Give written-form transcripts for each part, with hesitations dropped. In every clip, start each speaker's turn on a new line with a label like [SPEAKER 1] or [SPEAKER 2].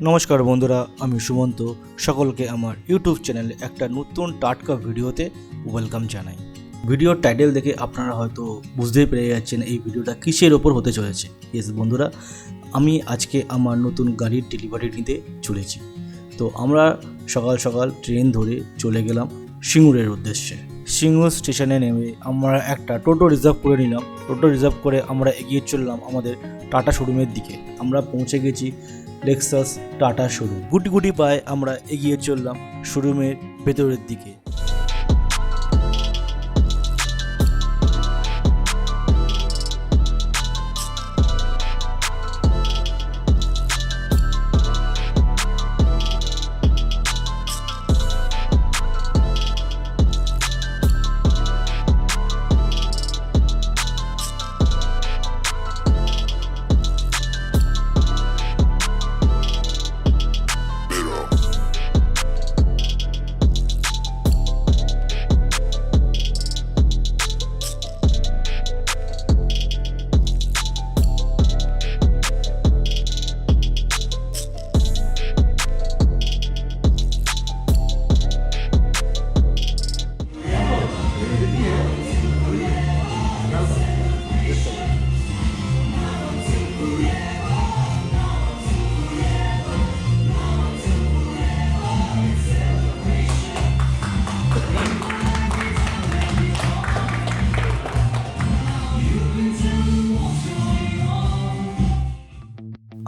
[SPEAKER 1] নমস্কার বন্ধুরা, আমি সুমন্ত। সকলকে আমার ইউটিউব চ্যানেলে একটা নতুন টাটকা ভিডিওতে ওয়েলকাম জানাই। ভিডিওর টাইটেল দেখে আপনারা হয়তো বুঝতেই পেরে যাচ্ছেন এই ভিডিওটা কিসের ওপর হতে চলেছে। ইয়েস বন্ধুরা, আমি আজকে আমার নতুন গাড়ির ডেলিভারি নিতে চলেছি। তো আমরা সকাল সকাল ট্রেন ধরে চলে গেলাম সিঙ্গুরের উদ্দেশ্যে। সিঙ্গুর স্টেশনে নেমে আমরা একটা টোটো রিজার্ভ করে নিলাম। টোটো রিজার্ভ করে আমরা এগিয়ে চললাম আমাদের টাটা শোরুমের দিকে। আমরা পৌঁছে গেছি লেক্সাস টাটা শোরুম। গুটি গুটি পায়ে আমরা এগিয়ে চললাম শোরুমের ভেতরের দিকে।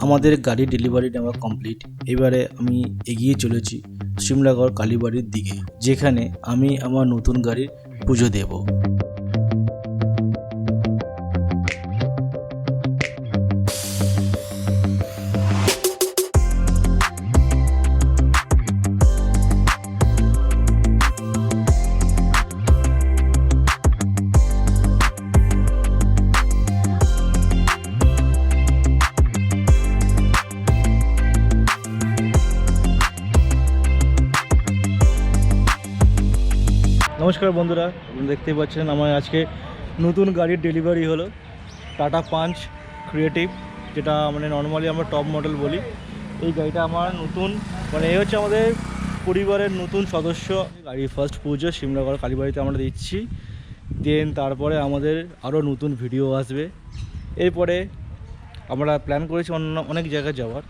[SPEAKER 1] আমাদের গাড়ি ডেলিভারি নেওয়া কমপ্লিট। এবারে আমি এগিয়ে চলেছি সিমলাগড় কালীবাড়ির দিকে, যেখানে আমি আমার নতুন গাড়ির পুজো দেব। নমস্কার বন্ধুরা, দেখতেই পাচ্ছেন আমার আজকে নতুন গাড়ির ডেলিভারি হলো। টাটা পাঞ্চ ক্রিয়েটিভ, যেটা মানে নর্মালি আমরা টপ মডেল বলি। এই গাড়িটা আমার নতুন, মানে এই হচ্ছে আমাদের পরিবারের নতুন সদস্য। গাড়ির ফার্স্ট পুজো সিমলাগড় কালীবাড়িতে আমরা দিচ্ছি। দেন তারপরে আমাদের আরও নতুন ভিডিও আসবে। এরপরে আমরা প্ল্যান করেছি অনেক জায়গায় যাওয়ার।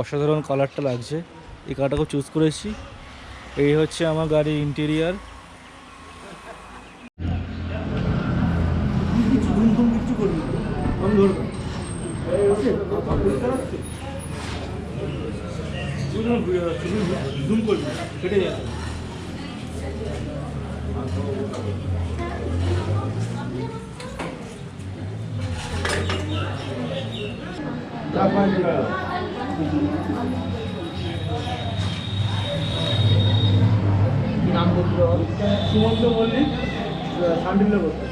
[SPEAKER 1] অসাধারণ কালারটা লাগছে, এই কালারটাকে চুজ করেছি। এই হচ্ছে আমার গাড়ির ইন্টেরিয়ার। নাম বললো সুমন্ত মল্লিক, সান্ডিল্য করতে।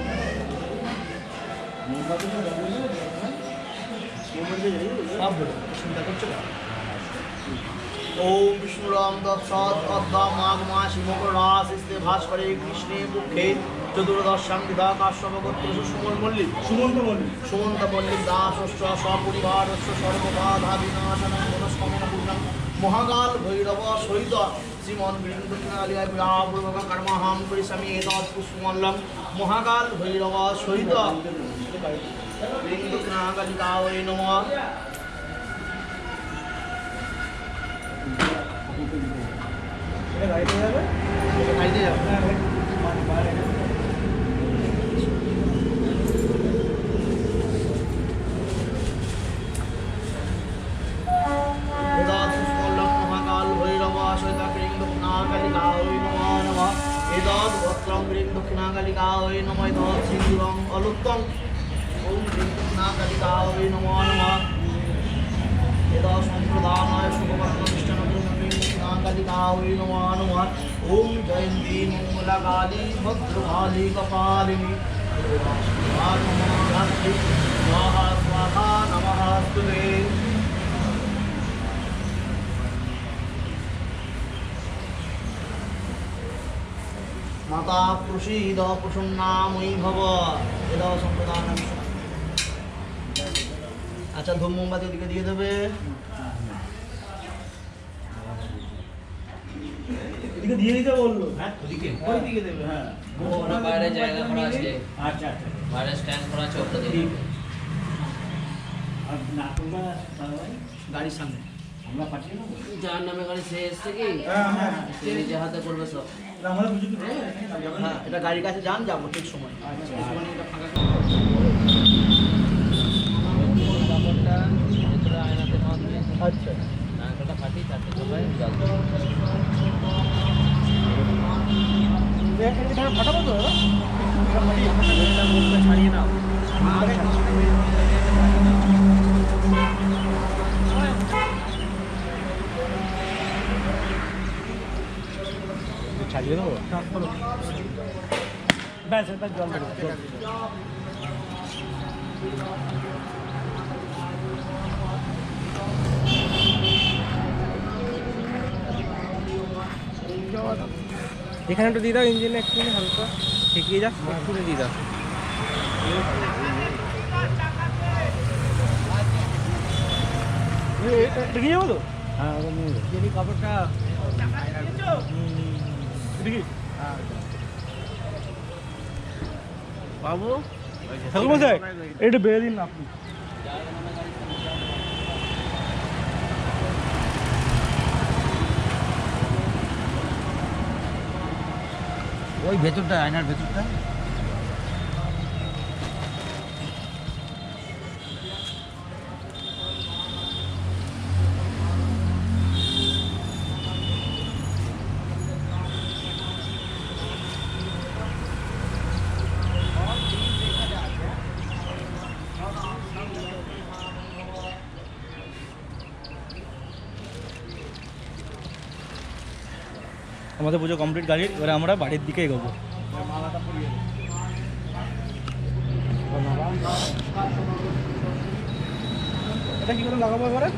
[SPEAKER 1] ओम विष्णुराम दत्सात् अद्धा माघ मासी मकर राशि भास्करे कृष्णे मुखे चतुर्दशां दिधा काश्यपगोत्र सुमन मल्लिक सुमंत मल्लिक दासश्च सपरिवारस्य सर्वबाधा विनाशनं मनस्कामना पूर्णं महाकाल भैरव सहित श्रीमन बृंदनालिया विरापूर्वक कर्महां करिष्यामि एतत् पुष्पमल्लं महाकाल भैरव सहित बृंदनालिकायै नमः। गाड़ी जाবে গাড়িতে যাবে महाकाल भैरव सहित दक्षिणाकालिकायै नमः। एतद् वस्त्रं दक्षिणाकालिकायै नमः। एतद् सिन्दूरम् अलुक्तं ओम दक्षिणाकालिकायै नमः नमः। एतद् सम्प्रदानाय शुभवर्णनिष्ठनकालिकायै नमः नमः। ओम जयन्ती मंगलकाली भद्रकाली कपालिनी स्वाहा स्वाहा नमस्ते। माता प्रसीद प्रसन्नामयी भव। एतद् सम्प्रदानाय अच्छा धूम मोमबाती ओदिके दिए देबे। এদিকে দিয়ে দিতে বললো।
[SPEAKER 2] হ্যাঁ ওদিকে
[SPEAKER 1] ওই দিকে দেবে। হ্যাঁ
[SPEAKER 3] ওখানে বাইরে জায়গা করা আছে,
[SPEAKER 1] আচ্ছা আচ্ছা।
[SPEAKER 3] বাইরে স্ট্যান্ড করা আছে ওটা দিয়ে।
[SPEAKER 1] ঠিক আর না তোমরা ভাই
[SPEAKER 2] গাড়ির সামনে
[SPEAKER 1] আমরা পাঠিয়ে দেবো।
[SPEAKER 3] যার নামে গাড়ি সে এসছে কি
[SPEAKER 1] হ্যাঁ হ্যাঁ
[SPEAKER 3] সে নিজে হাতে করবে সব।
[SPEAKER 1] আমরা বুঝি কি দেবো?
[SPEAKER 2] হ্যাঁ এটা গাড়ির কাছে যান, যাবো ঠিক সময়।
[SPEAKER 1] আচ্ছা
[SPEAKER 3] কাপড়টা ভেতরে আয়নাতে বাঁধবে,
[SPEAKER 1] আচ্ছা
[SPEAKER 3] আয়নাটা ফাটিয়ে চারটে চোখায় জল দেবে।
[SPEAKER 1] এটা ফাটাবো তো দাদা?
[SPEAKER 2] ছাড়িয়ে নাও।
[SPEAKER 1] ছাড়িয়ে দেবো? ব্যাস এবার জল দেবো।
[SPEAKER 4] এখানে একটু দিয়ে দাও, ইঞ্জিনে একটু হালকা ঠেকিয়ে যাক, একটু দিয়ে দাও।
[SPEAKER 1] দেখে যাবো তো? হ্যাঁ ওটা নিয়ে যাবো।
[SPEAKER 2] যদি কাপড়টা
[SPEAKER 1] দেখি
[SPEAKER 2] বাবু
[SPEAKER 1] ঠাকুর মশাই এটা বেড়ে দিন না আপনি।
[SPEAKER 2] ওই ভেতরটা, আয়নার ভেতরটা।
[SPEAKER 1] আমাদের পুজো কমপ্লিট গাড়ির, এবারে আমরা বাড়ির দিকে এগোবো। এটা কি করে লাগাবো এবারে?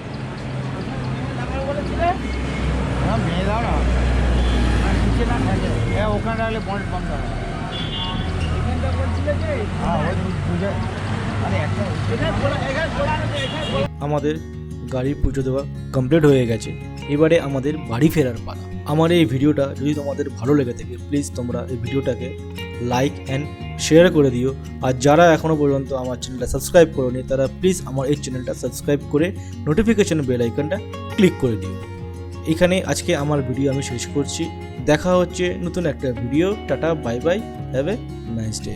[SPEAKER 2] হ্যাঁ ভেঙে দাও না, নিচে না থাকে। হ্যাঁ ওখানে রাখলে বন্ড বন্ধ হয়। হ্যাঁ ওই বুঝে আরে একটা
[SPEAKER 1] আমাদের গাড়ির পুজো দেওয়া কমপ্লিট হয়ে গেছে, এবারে আমাদের বাড়ি ফেরার পালা। আমার এই ভিডিওটা যদি তোমাদের ভালো লেগে থাকে প্লিজ তোমরা এই ভিডিওটাকে লাইক অ্যান্ড শেয়ার করে দিও। আর যারা এখনও পর্যন্ত আমার চ্যানেলটা সাবস্ক্রাইব করোনি তারা প্লিজ আমার এই চ্যানেলটা সাবস্ক্রাইব করে নোটিফিকেশন বেল আইকনটা ক্লিক করে দিও। এখানে আজকে আমার ভিডিও আমি শেষ করছি, দেখা হচ্ছে নতুন একটা video. Tata, bye bye, have a nice day.